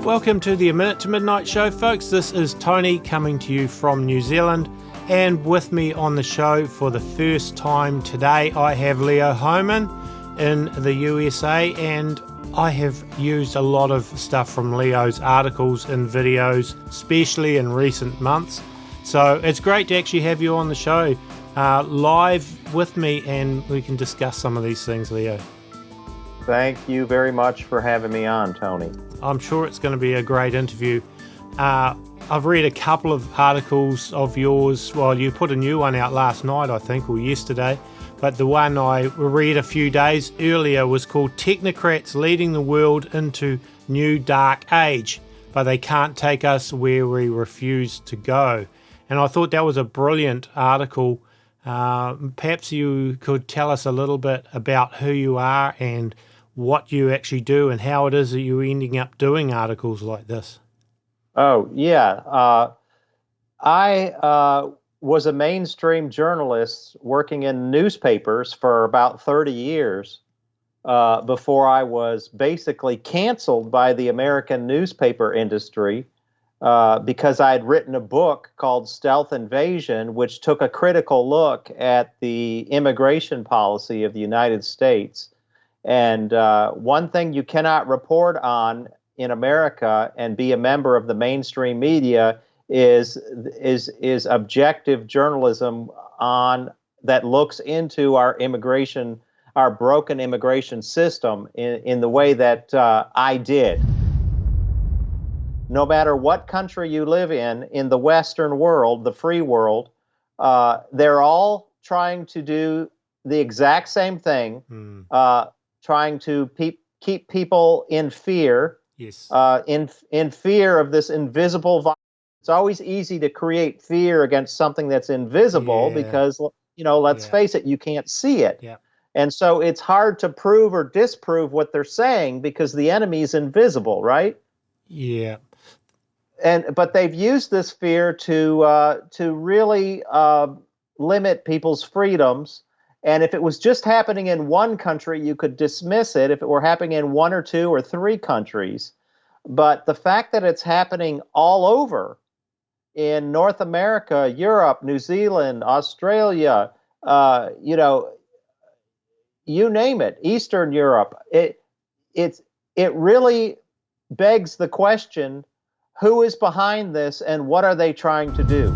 Welcome to the A Minute to Midnight Show, folks. This is Tony coming to you from New Zealand, and with me on the show for the first time today, I have Leo Hohmann in the USA, and I have used a lot of stuff from Leo's articles and videos, especially in recent months. So it's great to actually have you on the show live with me, and we can discuss some of these things, Leo. Thank you very much for having me on, Tony. I'm sure it's going to be a great interview. I've read a couple of articles of yours. Well, you put a new one out last night, I think, or yesterday. But the one I read a few days earlier was called Technocrats Leading the World into New Dark Age, but they can't take us where we refuse to go. And I thought that was a brilliant article. Perhaps you could tell us a little bit about who you are and what you actually do and how it is that you're ending up doing articles like this. Oh, yeah. I was a mainstream journalist working in newspapers for about 30 years before I was basically canceled by the American newspaper industry because I had written a book called Stealth Invasion, which took a critical look at the immigration policy of the United States. And one thing you cannot report on in America and be a member of the mainstream media is objective journalism on that looks into our immigration, our broken immigration system in the way that I did. No matter what country you live in the Western world, the free world, they're all trying to do the exact same thing. Trying to keep people in fear, yes, in fear of this invisible virus. It's always easy to create fear against something that's invisible because, let's face it, you can't see it. Yeah. And so it's hard to prove or disprove what they're saying because the enemy is invisible, right? Yeah. But they've used this fear to really limit people's freedoms. And if it was just happening in one country, you could dismiss it if it were happening in one or two or three countries. But the fact that it's happening all over in North America, Europe, New Zealand, Australia, you name it, Eastern Europe, it really begs the question, who is behind this and what are they trying to do?